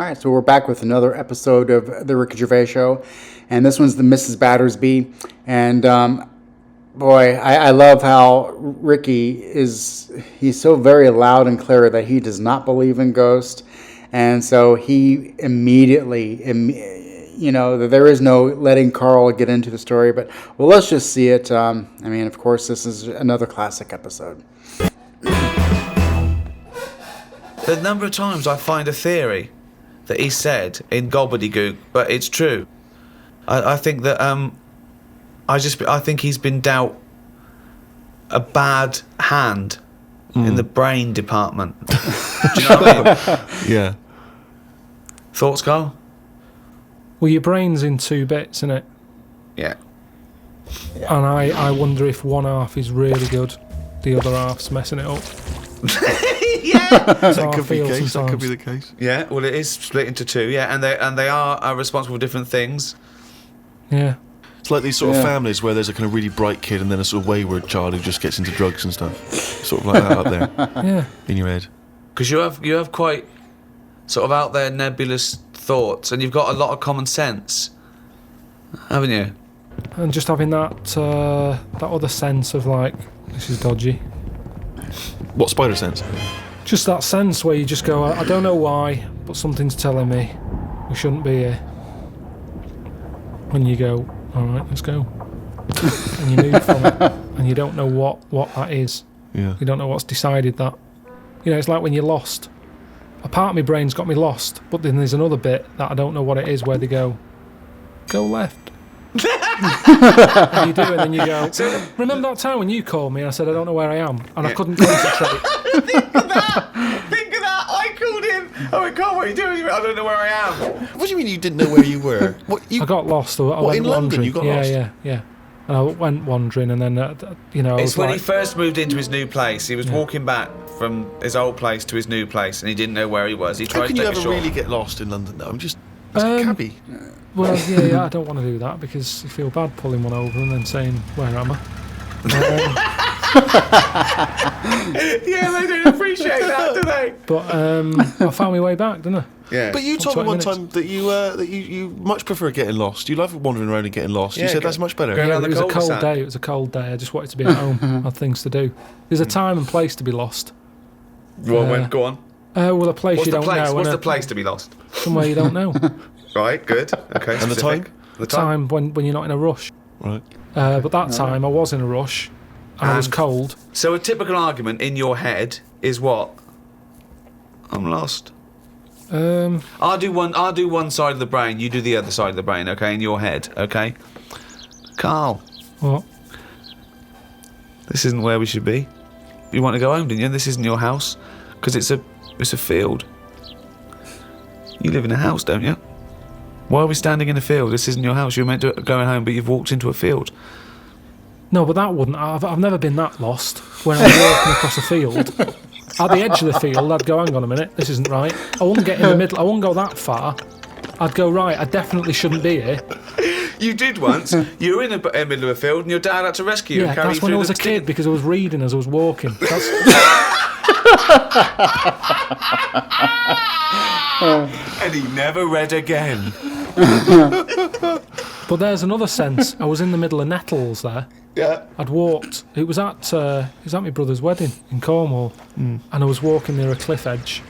All right, so we're back with another episode of the Ricky Gervais Show, and this one's the Mrs. Battersby. And boy, I love how Ricky he's so very loud and clear that he does not believe in ghosts, and so he immediately, there is no letting Karl get into the story. But well, let's just see it. Of course, this is another classic episode. The number of times I find a theory that he said in gobbledygook, but it's true. I think that I think he's been dealt a bad hand in the brain department. Do you know what I mean? Yeah. Thoughts, Karl? Well, your brain's in two bits, isn't it? Yeah. And I wonder if one half is really good, the other half's messing it up. Yeah. That could be the case. Yeah, well, it is split into two, yeah, and they are responsible for different things. Yeah. It's like these sort of families where there's a kind of really bright kid and then a sort of wayward child who just gets into drugs and stuff. Sort of like that up there. Yeah. In your head. Because you have quite sort of out there nebulous thoughts, and you've got a lot of common sense, haven't you? And just having that other sense of like, this is dodgy. What spider sense? Just that sense where you just go, I don't know why, but something's telling me we shouldn't be here. And you go, all right, let's go. And you move from it, and you don't know what that is. Yeah. You don't know what's decided that. It's like when you're lost. A part of my brain's got me lost, but then there's another bit that I don't know what it is, where they go left. And you do, and then you go, remember that time when you called me and I said I don't know where I am, and I couldn't concentrate. Think of that. I called him. I went, Karl, what are you doing? I don't know where I am. What do you mean you didn't know where you were? I got lost. I went in wandering. London you got lost? Yeah. And I went wandering, and then It's when he first moved into his new place. He was walking back from his old place to his new place, and he didn't know where he was. He tried How can to you take a ever short. really get lost in London though? It's a cabbie. Well, yeah, I don't want to do that because you feel bad pulling one over and then saying, where am I? Yeah, they don't appreciate that, do they? But I found my way back, didn't I? Yeah. But you told me 20 one minutes. time that you much prefer getting lost. You love wandering around and getting lost. You Yeah, said that's much better. go around It the was a cold cul-de-sac. day. It was a cold day. I just wanted to be at home. I had things to do. There's a time and place to be lost. Go on. Well, a place What's you the don't place? know. What's and the place to be lost? Somewhere you don't know. Right, good. Okay. And the specific. time? The Time when you're not in a rush. Right. But that time I was in a rush, and I was cold. So a typical argument in your head is what? I'm lost. I'll do one side of the brain, you do the other side of the brain, okay, in your head, okay? Karl, What? this isn't where we should be. You want to go home, didn't you? This isn't your house, because it's a field. You live in a house, don't you? Why are we standing in a field? This isn't your house. You're meant to go home, but you've walked into a field. No, but that wouldn't. I've never been that lost. When I'm walking across a field, at the edge of the field, I'd go, hang on a minute, this isn't right. I wouldn't get in the middle. I wouldn't go that far. I'd go, right, I definitely shouldn't be here. You did once. You were in the middle of a field, and your dad had to rescue you. Yeah, and carry that's you when through I was the a kid because I was reading as I was walking. And he never read again. But there's another sense. I was in the middle of nettles there. Yeah. I'd walked. It was at my brother's wedding in Cornwall, and I was walking near a cliff edge.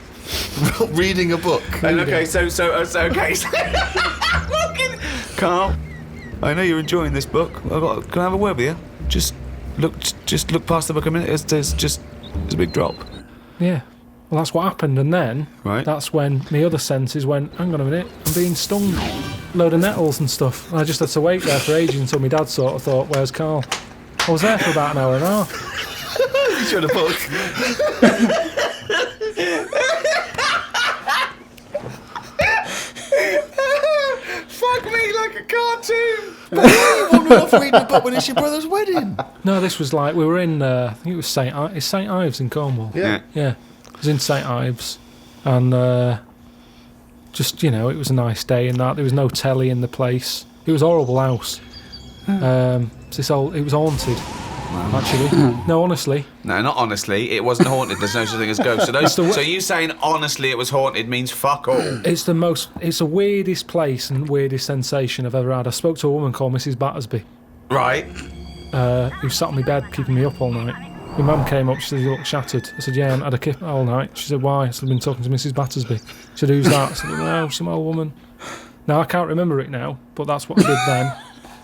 Reading a book. And okay, so walking. Karl, I know you're enjoying this book. Can I have a word with you? Just look past the book a minute. There's a big drop. Yeah. Well, that's what happened, and then that's when my other senses went, hang on a minute, I'm being stung. Load of nettles and stuff. And I just had to wait there for ages until my dad sort of thought, where's Karl? I was there for about an hour and a half. He's read a book. Fuck me like a cartoon. But why are you wandering off reading a book when it's your brother's wedding? No, this was like, we were in, I think it was St Ives in Cornwall. Yeah. Yeah. It was in St Ives. And just, it was a nice day and that. There was no telly in the place. It was a horrible house. It was haunted. actually. No, honestly. No, not honestly. It wasn't haunted. There's no such thing as ghosts. So you saying honestly it was haunted means fuck all. It's the weirdest place and weirdest sensation I've ever had. I spoke to a woman called Mrs. Battersby. Right. Who sat on my bed keeping me up all night. My mum came up, she said, you look shattered. I said, yeah, I haven't had a kip all night. She said, why? I said, I've been talking to Mrs. Battersby. She said, who's that? I said, no, some old woman. Now, I can't remember it now, but that's what I did then.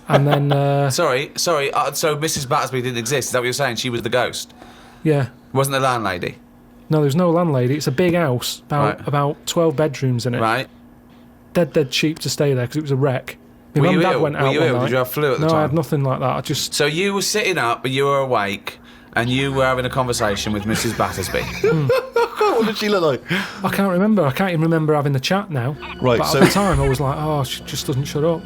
And then... Sorry. So Mrs. Battersby didn't exist. Is that what you're saying? She was the ghost? Yeah. Wasn't the landlady? No, there's no landlady. It's a big house, about 12 bedrooms in it. Right. Dead cheap to stay there because it was a wreck. My mum and dad went out Were you one ill? night. Did you have flu at the time? No, I had nothing like that. So you were sitting up, but you were awake, and you were having a conversation with Mrs. Battersby. What did she look like? I can't remember. I can't even remember having the chat now. Right, But so- at the time, I was like, oh, she just doesn't shut up.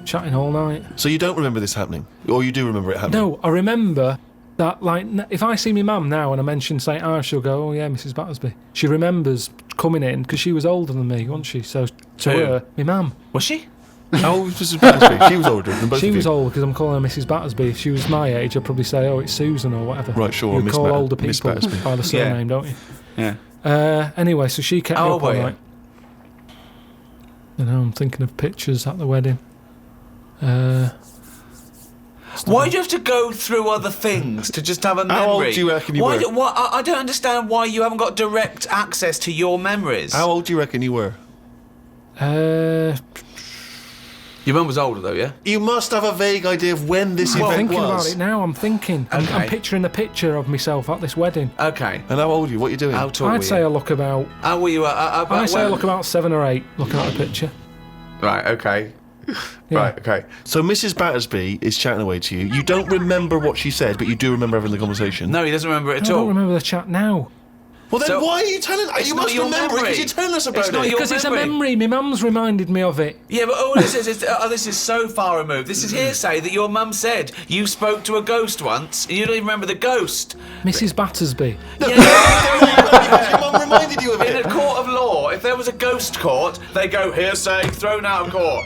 Chatting all night. So you don't remember this happening? Or you do remember it happening? No, I remember that, like, if I see my mum now and I mention St. Ives, she'll go, oh, yeah, Mrs. Battersby. She remembers coming in because she was older than me, wasn't she? So to Who? her, my mum. Was she? How old was Mrs. Battersby? She was older than both She of you. was old because I'm calling her Mrs. Battersby. If she was my age, I'd probably say, oh, it's Susan or whatever. Right, sure, You Miss call older Miss people Battersby. by the surname, don't you? Yeah. Anyway, so she kept me How up old all were you? night. I know, I'm thinking of pictures at the wedding. Why do you have to go through other things to just have a memory? How old do you reckon you were? I don't understand why you haven't got direct access to your memories. How old do you reckon you were? Your mum was older, though, yeah? You must have a vague idea of when this I'm event thinking was. about it now. I'm thinking. Okay. I'm picturing the picture of myself at this wedding. Okay. And how old are you? What are you doing? How tall were I'd you? say I look about. How were you? I'd say I look about 7 or 8. Looking at the picture. Right, okay. Yeah. Right, okay. So Mrs. Battersby is chatting away to you. You don't remember what she said, but you do remember having the conversation. No, he doesn't remember it I at don't all. remember the chat now. Well, then So- why are you telling? It's You not must your remember it memory. because you're telling us about It's not it. your Because it's a memory. memory. My mum's reminded me of it. Yeah, but all this is this is so far removed. This is hearsay that your mum said you spoke to a ghost once, and you don't even remember the ghost. Mrs. Battersby. Because your mum reminded you of In a it. court of law, if there was a ghost court, they go hearsay, thrown out of court.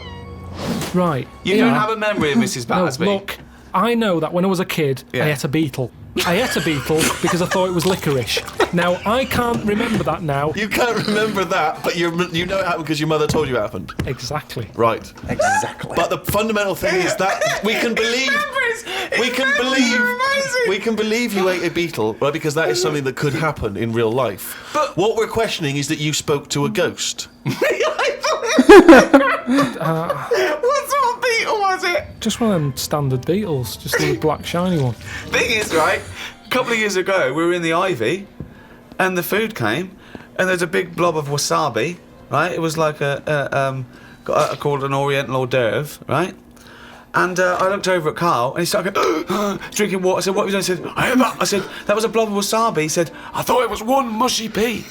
Right. You don't have a memory of Mrs. No, Battersby. look. I know that when I was a kid, Yeah. I ate a beetle. I ate a beetle because I thought it was licorice. Now, I can't remember that now. You can't remember that, but you know it happened because your mother told you it happened. Exactly. Right. Exactly. But the fundamental thing is that we can believe you ate a beetle, right? Because that is something that could happen in real life. But- what we're questioning is that you spoke to a ghost. What sort of beetle was it? Just one of them standard beetles. Just a black shiny one. Thing is, right, a couple of years ago, we were in the Ivy, and the food came, and there's a big blob of wasabi, right? It was like called an Oriental hors d'oeuvre, right? And I looked over at Karl, and he started going, drinking water. I said, what was that? He said, I heard that. I said, that was a blob of wasabi. He said, I thought it was one mushy pea.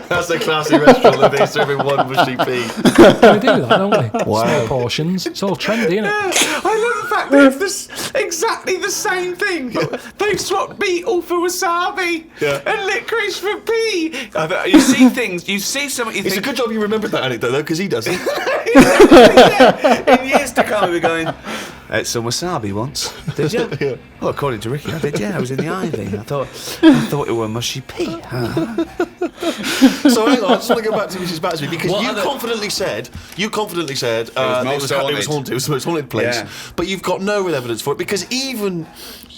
That's a classy restaurant that they serve in one mushy pea. We do that, don't we? Wow. Small portions. It's all trendy, isn't it? I love the fact that it's exactly the same thing. They've swapped beetle for wasabi and licorice for pea. You see things, you see something, you It's a think... good job you remembered that anecdote, though, because he doesn't. In years to come, we'll be going, ate some wasabi once. Did you? Yeah. Well, according to Ricky, I did, yeah. I was in the Ivy. I thought it were mushy pea. So hang on, I just want to go back to Mrs. Battersby because What you other- confidently said it was most haunted. haunted. It was the most haunted place. Yeah. But you've got no real evidence for it because even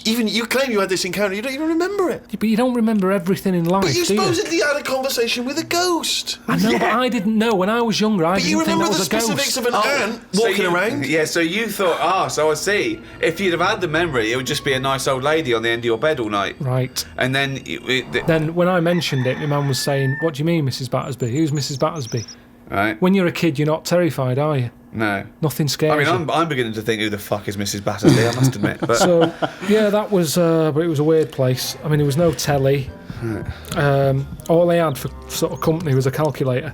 you claim you had this encounter, you don't even remember it. But you don't remember everything in life, But you do you? supposedly had a conversation with a ghost. I know, but I didn't know. When I was younger, I But you didn't think remember that the was a specifics ghost. of an ant walking around. Yeah, so you thought, so I see. If you'd have had the memory, it would just be a nice old lady on the end of your bed all night. Right. And then... Then when I mentioned it, my mum was saying, what do you mean, Mrs. Battersby? Who's Mrs. Battersby? Right? When you're a kid, you're not terrified, are you? No. Nothing scares I mean, you. I'm beginning to think who the fuck is Mrs. Battersby, I must admit. But So, yeah, that was... but it was a weird place. I mean, there was no telly. All they had for sort of company was a calculator.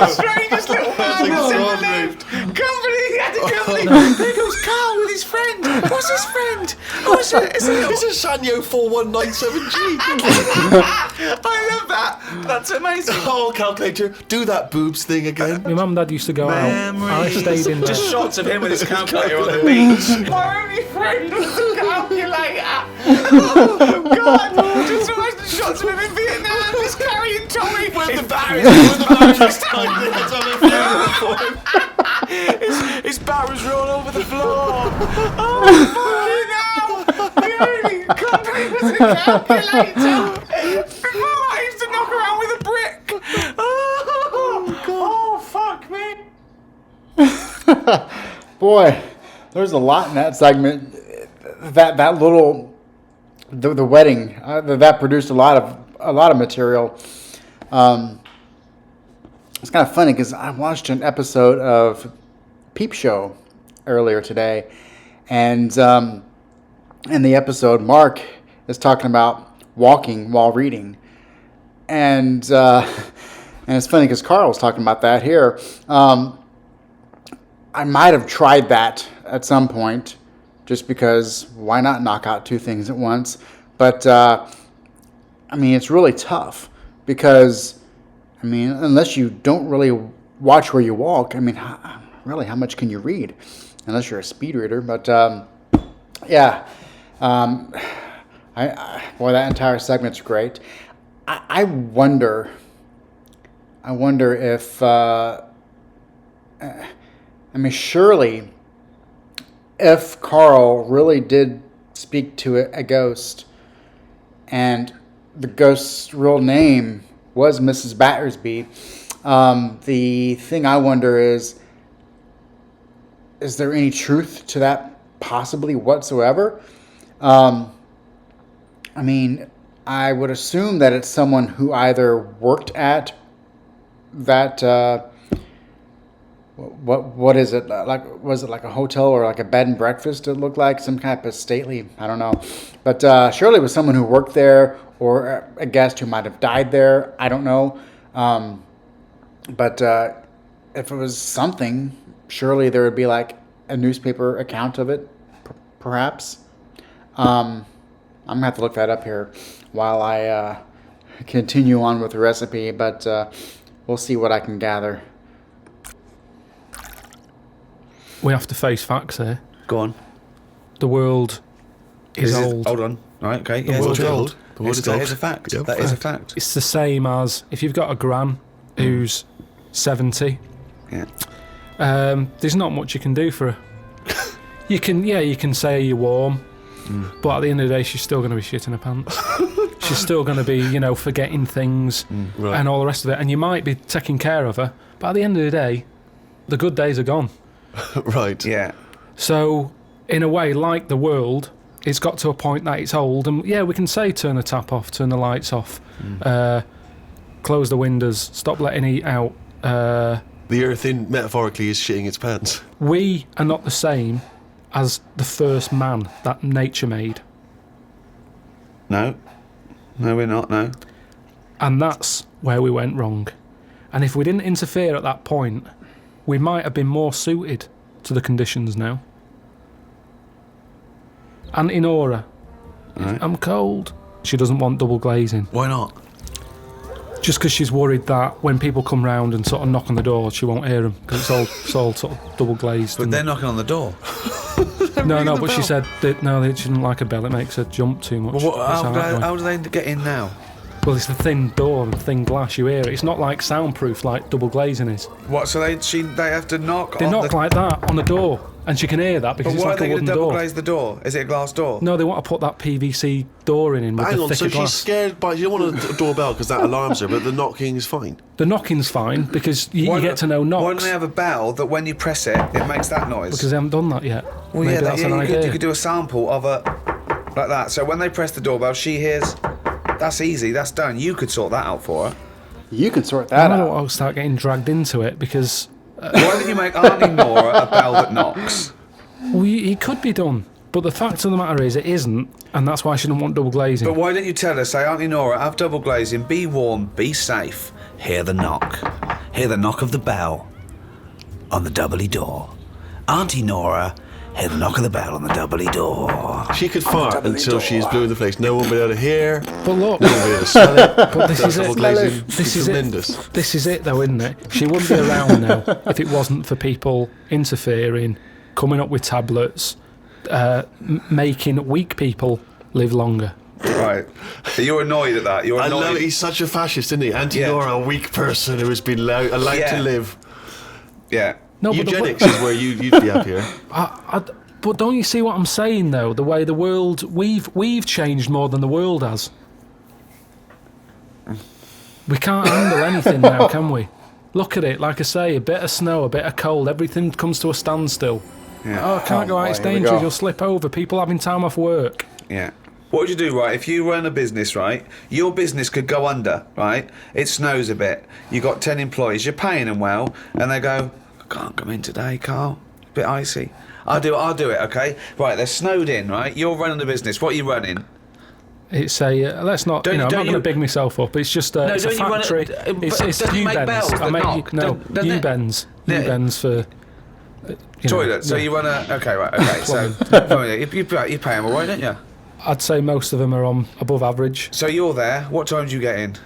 strangest little man that's ever lived. Company, he had a company. There goes Karl with his friend? What's his friend? Oh, it's a Sanyo 4197G. I love that. That's amazing. Oh, calculator, do that boobs thing again. My mum and dad used to go out. I stayed in there. Just shots of him with his calculator on the beach. My only friend was the calculator. Oh, God. Just imagine shots of him in Vietnam, just carrying Tommy. With the his barrels roll over the floor. Oh, fucking hell. The only company was a calculator. Before I used to knock around with a brick. Oh, fuck me. Boy, there's a lot in that segment. That little the wedding that produced a lot of material. It's kind of funny because I watched an episode of Peep Show earlier today, and in the episode, Mark is talking about walking while reading, and it's funny because Karl was talking about that here. I might have tried that at some point, just because why not knock out two things at once? But I mean, it's really tough because, I mean, unless you don't really watch where you walk, I mean, really, how much can you read? Unless you're a speed reader. But yeah, boy, that entire segment's great. I wonder if, I mean, surely, if Karl really did speak to a ghost, and the ghost's real name was Mrs. Battersby, the thing I wonder is there any truth to that possibly whatsoever? I mean, I would assume that it's someone who either worked at that, what is it, like? Was it like a hotel or like a bed and breakfast? It looked like some kind of stately, I don't know. But surely it was someone who worked there, or a guest who might have died there. I don't know. But if it was something, surely there would be like a newspaper account of it, perhaps. I'm going to have to look that up here while I continue on with the recipe, but we'll see what I can gather. We have to face facts here. Go on. The world is old. Hold on. All right, okay. The world's old. The world is old. That is a fact. Yep. That is a fact. It's the same as if you've got a gran who's 70. Yeah. There's not much you can do for her. You can say you're warm, but at the end of the day, she's still going to be shitting her pants. She's still going to be, forgetting things and all the rest of it. And you might be taking care of her, but at the end of the day, the good days are gone. Right. Yeah. So, in a way, like the world, it's got to a point that it's old. And yeah, we can say turn the tap off, turn the lights off, close the windows, stop letting heat out. The earth, metaphorically, is shitting its pants. We are not the same as the first man that nature made. No, we're not, no. And that's where we went wrong. And if we didn't interfere at that point, we might have been more suited to the conditions now. Auntie Nora, Right. I'm cold. She doesn't want double glazing. Why not? Just because she's worried that when people come round and sort of knock on the door, she won't hear them because it's all sort of double glazed. But they're knocking on the door. No, but she said that she didn't like a bell. It makes her jump too much. Well, It's hard. how do they get in now? Well, it's the thin door and thin glass. You hear it. It's not like soundproof like double glazing is. What? So they have to knock. They on knock the... like that on the door, and she can hear that because But it's why like are they a going wooden to double door. glaze the door? Is it a glass door? No, they want to put that PVC door in with Hang the on, thicker so glass. she's scared by... You don't want a doorbell because that alarms her, but the knocking is fine. The knocking's fine because you get to know knocks. Why don't they have a bell that when you press it, it makes that noise? Because they haven't done that yet. Well, Maybe yeah, that's an idea. you could do a sample of a... like that. So when they press the doorbell, she hears... That's easy, that's done. You could sort that out for her. You can sort that I don't out. want to start getting dragged into it because... Why don't you make Auntie Nora a bell that knocks? It could be done. But the fact of the matter is, it isn't, and that's why she didn't want double glazing. But why don't you tell her, say, Auntie Nora, have double glazing, be warm, be safe. Hear the knock. Hear the knock of the bell on the doubly door. Auntie Nora, Hear the knock of the bell on the doubly door. She could fart until she's blue in the face. No one will be able to hear. But look, No one will be able to smell it. but this is Double it. glazing. This It's is tremendous. it. This is it, though, isn't it? She wouldn't be around now if it wasn't for people interfering, coming up with tablets, making weak people live longer. Right. You're annoyed at that. You're I annoyed. love it. He's such a fascist, isn't he? You're a weak person who has been allowed Yeah. to live. Yeah. No, but Eugenics is where you'd be happier. but don't you see what I'm saying, though? The way the world we've changed more than the world has. We can't handle anything now, can we? Look at it. Like I say, a bit of snow, a bit of cold, everything comes to a standstill. Yeah. Oh, I can't go out. It's boy, here we dangerous. go. You'll slip over. People having time off work. Yeah. What would you do, right? If you run a business, right, your business could go under, right? It snows a bit. You got 10 employees. You're paying them well, and they go, "I can't come in today, Karl. A bit icy." I'll do it. Okay. Right. They're snowed in, right? You're running the business. What are you running? It's a let's not. Don't- I'm not don't going to you- big myself up. It's just it's a don't you run it- factory. It's don't you make bells U-bends. I that make knock? no Don't they? U-bends. Yeah. U-bends for Toilet. So yeah. you run a. Okay. Right. Okay. So you pay them all right, don't you? I'd say most of them are on above average. So you're there. What time do you get in?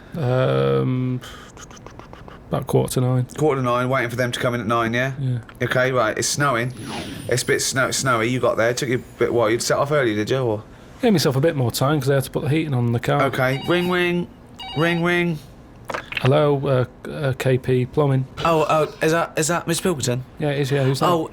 About 8:45. 8:45, waiting for them to come in at 9, yeah? Yeah. Okay, right, it's snowing. It's a bit snowy, you got there. It took you a bit while. You'd set off early, did you? Or? Gave myself a bit more time because I had to put the heating on in the car. Okay, ring, ring. Ring, ring. Hello, KP Plumbing. Oh, is that Miss Pilkington? Yeah, it is. Yeah, who's that? Oh,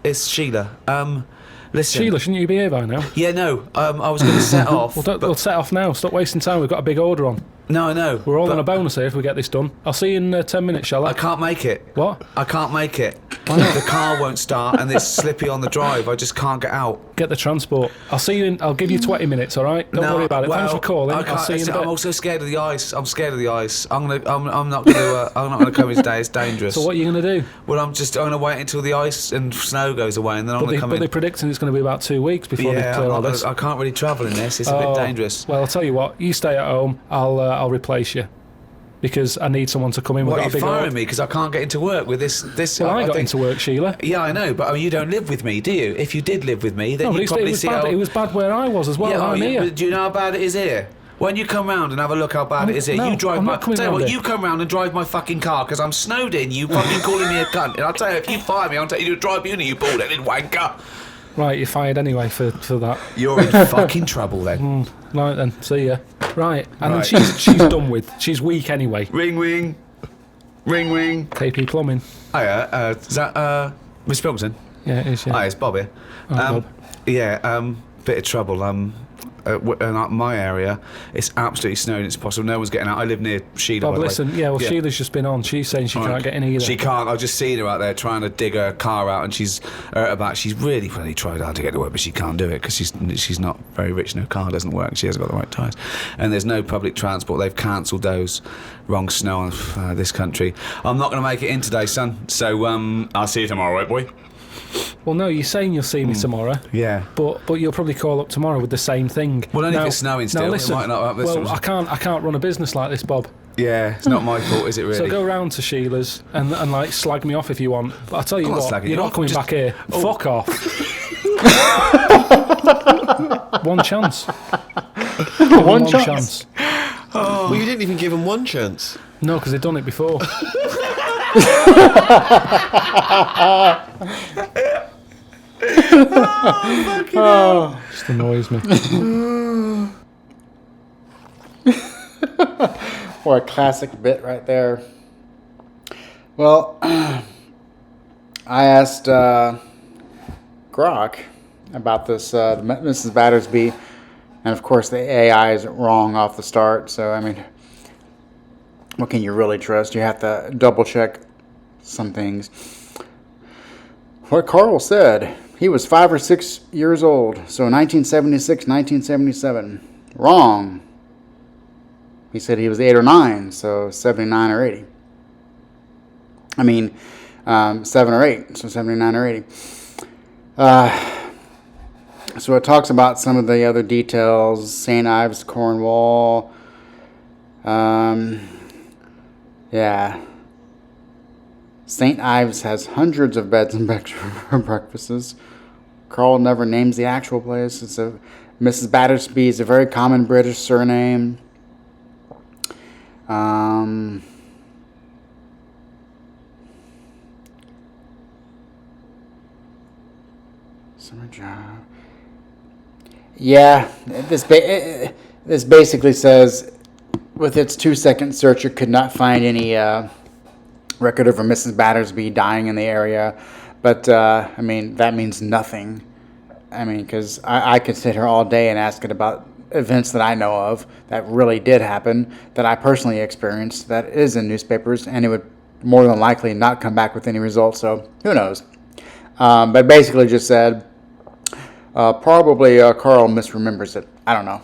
it's Sheila. Listen. Sheila, shouldn't you be here by now? Yeah, no, I was going to set off. We'll set off now. Stop wasting time. We've got a big order on. No, I know. We're all but on a bonus here if we get this done. I'll see you in 10 minutes, shall I? I can't make it. What? I can't make it. The car won't start and it's slippy on the drive. I just can't get out. Get the transport. I'll see you in. I'll give you 20 minutes. All right. Don't worry about it. Thanks for calling. I I'll can't- see you in a bit. I'm also scared of the ice. I'm scared of the ice. I'm not gonna come in today. It's dangerous. So what are you going to do? Well, I'm gonna wait until the ice and snow goes away, and then I'm gonna come But in. they're predicting it's going to be about 2 weeks before they Yeah, clear all this. I can't really travel in this. It's a bit dangerous. Well, I'll tell you what. You stay at home. I'll replace you because I need someone to come in. We've What, got are a you big firing order. me because I can't get into work with this? Well, I got think- into work, Sheila. Yeah, I know, but you don't live with me, do you? If you did live with me, then No, but you'd it probably was see bad. how. It was bad where I was as well. Yeah, I'm here. but do you know how bad it is here? When you come round and have a look how bad it is here, no, you drive I'm my. not coming Tell you round what, here. you come round and drive my fucking car because I'm snowed in. You fucking calling me a cunt, and I'll tell you, if you fire me, I'll take you to a tribunal. You bald-headed wanker. Right, you're fired anyway for that. You're in fucking trouble then. Right then, see ya. Right, and Right. then she's done with. She's weak anyway. Ring, ring, ring, ring. KP Plumbing. Hiya, is that Miss Pilkington? Yeah, it is. Yeah. Hi, it's Bob here. Bob. Yeah, bit of trouble. In my area, it's absolutely snowed. It's possible. No one's getting out. I live near Sheila. Bob, by the way. listen. Yeah, well, Sheila's just been on. She's saying she can't get in either. She can't. I've just seen her out there trying to dig her car out, and she's about. She's really tried hard to get to work, but she can't do it because she's not very rich. And her car doesn't work. She hasn't got the right tyres, and there's no public transport. They've cancelled those. Wrong snow on this country. I'm not going to make it in today, son. So I'll see you tomorrow, right, boy? Well, no, you're saying you'll see me tomorrow. Yeah. But you'll probably call up tomorrow with the same thing. Well, only if Now- it's snowing now still. It listen, might not. well, I can't run a business like this, Bob. Yeah, it's not my fault, is it? Really? So go round to Sheila's and like slag me off if you want. But I'll tell you I'm not what, slagging you're you not off, coming just- back here. Fuck off. One chance. One chance. Well, you didn't even give him one chance. No, because they've done it before. Just annoys me. Or a classic bit right there. Well, I asked Grok about this, Mrs. Battersby, and of course the AI is wrong off the start. So I mean, what can you really trust? You have to double check some things. What Karl said, he was 5 or 6 years old. So 1976, 1977. Wrong. He said he was 8 or 9, so 79 or 80. I mean, 7 or 8, so 79 or 80. So it talks about some of the other details. St. Ives, Cornwall. Yeah. St. Ives has hundreds of beds and breakfasts. Karl never names the actual place. Mrs. Battersby is a very common British surname. Summer job. Yeah, this basically says, with its 2-second search, it could not find any record of a Mrs. Battersby dying in the area. But, I mean, that means nothing. I mean, because I could sit here all day and ask it about events that I know of that really did happen, that I personally experienced, that is in newspapers, and it would more than likely not come back with any results, so who knows. But basically just said, probably Karl misremembers it. I don't know.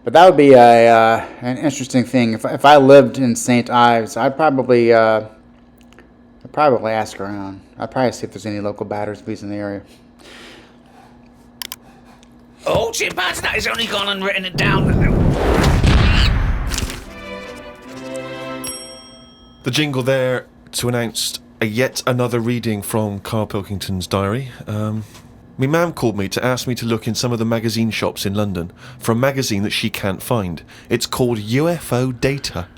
But that would be an interesting thing. If I lived in St. Ives, I'd probably ask around. I'd probably see if there's any local Battersbys in the area. Oh, chimpanzee, he's only gone and written it down. The jingle there to announce yet another reading from Karl Pilkington's diary. My mum called me to ask me to look in some of the magazine shops in London for a magazine that she can't find. It's called UFO Data.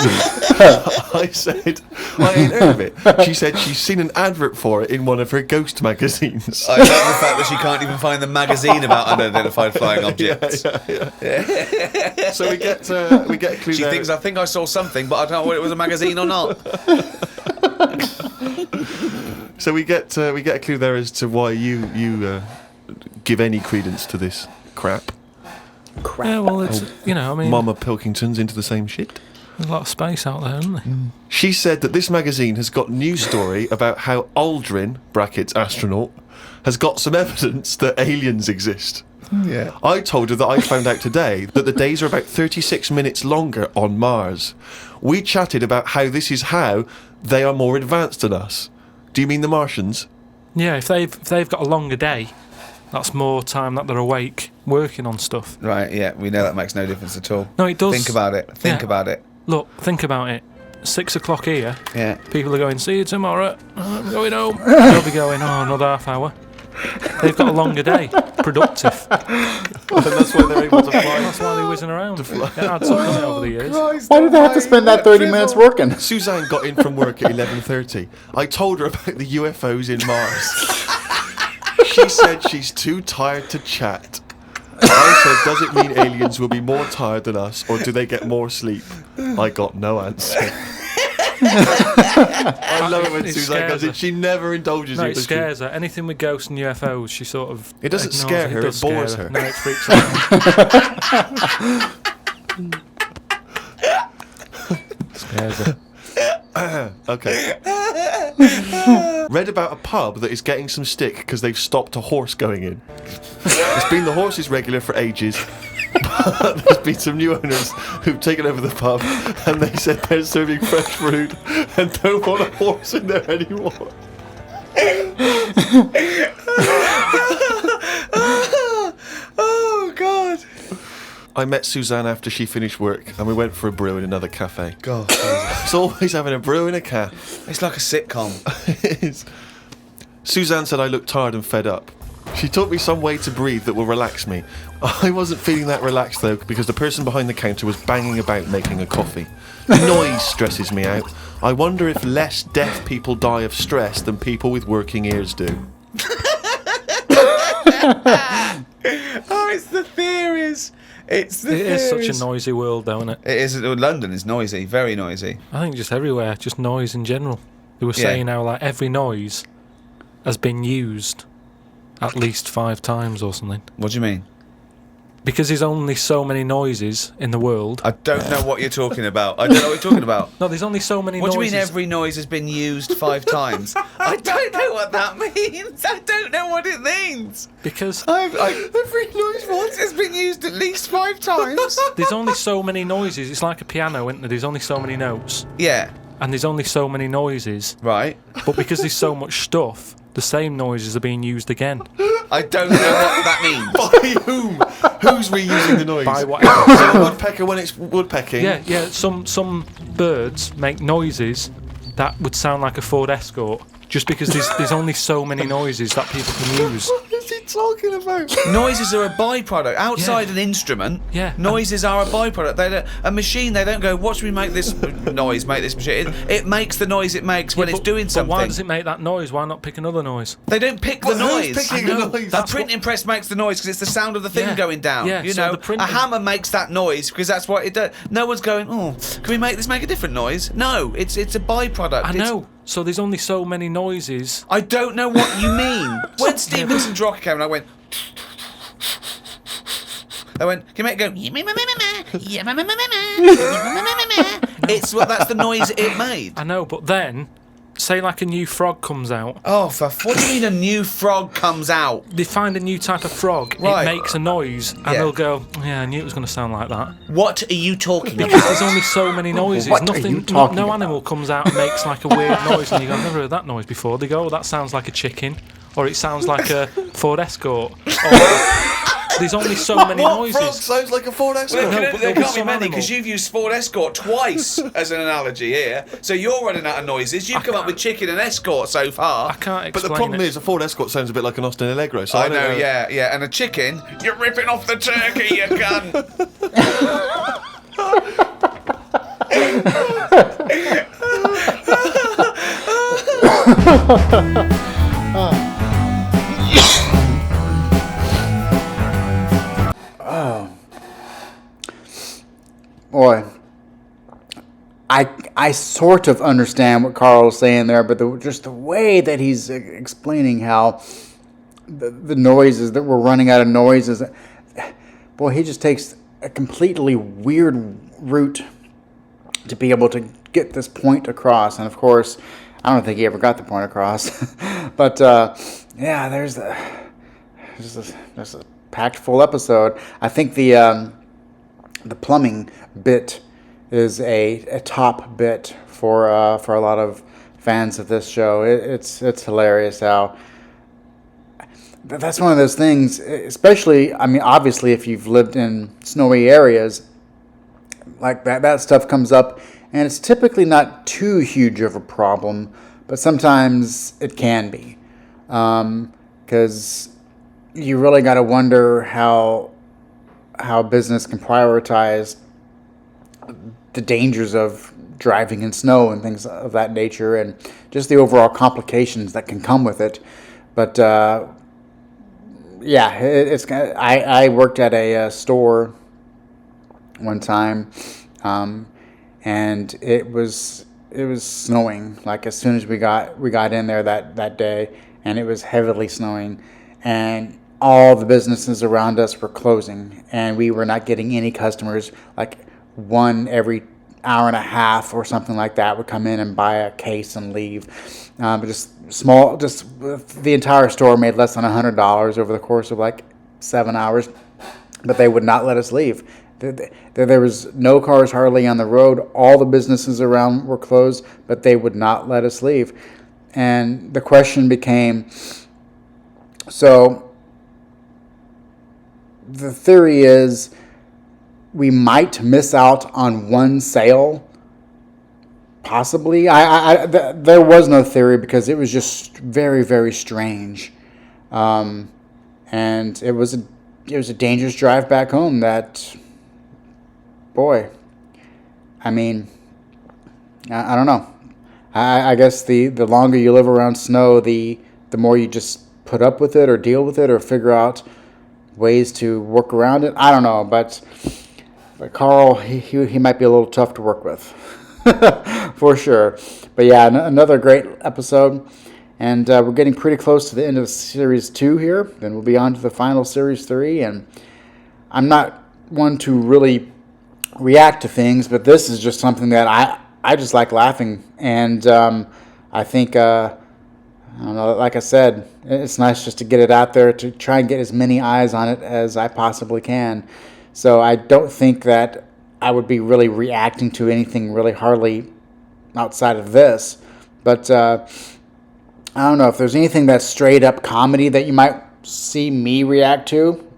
I said, I ain't heard of it. She said she's seen an advert for it in one of her ghost magazines. I love the fact that she can't even find the magazine about unidentified flying objects. Yeah. So we get a clue. She thinks, I think I saw something, but I don't know whether it was a magazine or not. So we get a clue there as to why you give any credence to this crap. Yeah, well, it's, I mean, Mama Pilkington's into the same shit. there's a lot of space out there, isn't there? She said that this magazine has got news story about how Aldrin (brackets astronaut) has got some evidence that aliens exist. Yeah. I told her that I found out today that the days are about 36 minutes longer on Mars. We chatted about how this is how they are more advanced than us. Do you mean the Martians? Yeah, if they've got a longer day, that's more time that they're awake working on stuff. Right, yeah, we know that makes no difference at all. No, it does. Think about it. Think Yeah. about it. Look, think about it. 6 o'clock here. Yeah. People are going, see you tomorrow. I'm going home. They'll be going, another half hour. They've got a longer day. Productive. And that's why they're able to fly. That's why they're whizzing around. It adds up, doesn't it, over the years. Why did they have to spend that 30 minutes working? Suzanne got in from work at 11:30. I told her about the UFOs in Mars. She said she's too tired to chat. I said, does it mean aliens will be more tired than us, or do they get more sleep? I got no answer. I love it when It Suzanne goes in. She never indulges No, you. it scares her. Anything with ghosts and UFOs, she sort of... It doesn't ignores scare her, it does bores scare her. No, it freaks her out. Scares her. Okay. Read about a pub that is getting some stick because they've stopped a horse going in. It's been the horse's regular for ages, but there's been some new owners who've taken over the pub and they said they're serving fresh food and don't want a horse in there anymore. Oh, God. I met Suzanne after she finished work and we went for a brew in another cafe. God. It's always having a brew in a cafe. It's like a sitcom. It is. Suzanne said I looked tired and fed up. She taught me some way to breathe that will relax me. I wasn't feeling that relaxed though because the person behind the counter was banging about making a coffee. Noise stresses me out. I wonder if less deaf people die of stress than people with working ears do. Oh, it's the theories. It's the It theories. is such a noisy world, though, isn't it? It is. London is noisy, very noisy. I think just everywhere, just noise in general. They were Yeah. saying how like every noise has been used at least 5 times or something. What do you mean? Because there's only so many noises in the world. I don't know what you're talking about. I don't know what you're talking about. No, there's only so many What do noises. you mean every noise has been used 5 times? I don't know what that means. I don't know what it means. Because Every noise once has been used at least 5 times. there's only so many noises. It's like a piano, isn't there? There's only so many notes. Yeah, And there's only so many noises. right. But because there's so much stuff, the same noises are being used again. I don't know what that means. By whom? Who's reusing the noise? By whatever. So the woodpecker when it's woodpecking? Yeah. Some birds make noises that would sound like a Ford Escort, just because there's only so many noises that people can use. is he talking about? Noises are a byproduct. Outside an instrument, noises are a byproduct. A machine, they don't go, watch me make this noise, make this machine. It makes the noise it makes when it's doing something. But why does it make that noise? Why not pick another noise? They don't pick the noise. Who's picking the noise? The printing press makes the noise because it's the sound of the thing going down. Yeah, you so know, the printing... a hammer makes that noise because that's what it does. No one's going, oh, can we make this make a different noise? No, it's a byproduct. I know. So there's only so many noises. I don't know what you mean. When Stevenson's Rocket came and I went... can you make it go... That's the noise it made. I know, but then, say like a new frog comes out. Oh, what do you mean a new frog comes out? They find a new type of frog, Right. it makes a noise, and they'll go, yeah, I knew it was going to sound like that. What are you talking about? Because there's only so many noises. What are you talking No about? animal comes out and makes like a weird noise, and you go, I've never heard that noise before. They go, oh, that sounds like a chicken, or it sounds like a Ford Escort. There's only so many What noises. frog sounds like a Ford Escort? Well, No, there but there'll be can't be some many animal. because you've used Ford Escort twice as an analogy here. So you're running out of noises. You've come up with chicken and Escort so far. I can't But explain the problem it. is, a Ford Escort sounds a bit like an Austin Allegro. So I don't know, yeah. And a chicken, you're ripping off the turkey, you cunt. Boy, I sort of understand what Karl is saying there, but just the way that he's explaining how the noises, that we're running out of noises, boy, he just takes a completely weird route to be able to get this point across. And of course, I don't think he ever got the point across. But yeah, there's a packed full episode. I think the plumbing bit is a top bit for a lot of fans of this show. It's hilarious how that's one of those things, especially, I mean, obviously if you've lived in snowy areas, like that stuff comes up, and it's typically not too huge of a problem, but sometimes it can be, because you really got to wonder how business can prioritize the dangers of driving in snow and things of that nature, and just the overall complications that can come with it. But yeah, I worked at a store one time, and it was snowing. Like as soon as we got in there that day, and it was heavily snowing, and all the businesses around us were closing, and we were not getting any customers. Like one every hour and a half or something like that would come in and buy a case and leave. But the entire store made less than $100 over the course of like 7 hours, but they would not let us leave. There was no cars hardly on the road. All the businesses around were closed, but they would not let us leave. And the question became, so the theory is we might miss out on one sale, possibly. There was no theory because it was just very, very strange, and it was a dangerous drive back home. That, boy, I mean, I don't know. I guess the longer you live around snow, the more you just put up with it or deal with it or figure out ways to work around it. I don't know, but Karl, he might be a little tough to work with, for sure. But yeah, another great episode, and we're getting pretty close to the end of Series 2 here. Then we'll be on to the final Series 3, and I'm not one to really react to things, but this is just something that I just like laughing, and I think, I don't know, like I said, it's nice just to get it out there, to try and get as many eyes on it as I possibly can. So I don't think that I would be really reacting to anything really hardly outside of this. But I don't know, if there's anything that's straight up comedy that you might see me react to,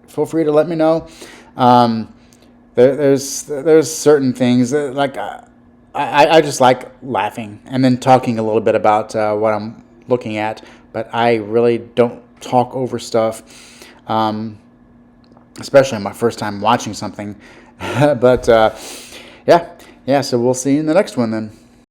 feel free to let me know. There's certain things that, like, I just like laughing and then talking a little bit about what I'm looking at, but I really don't talk over stuff, especially my first time watching something. But yeah, so we'll see you in the next one then.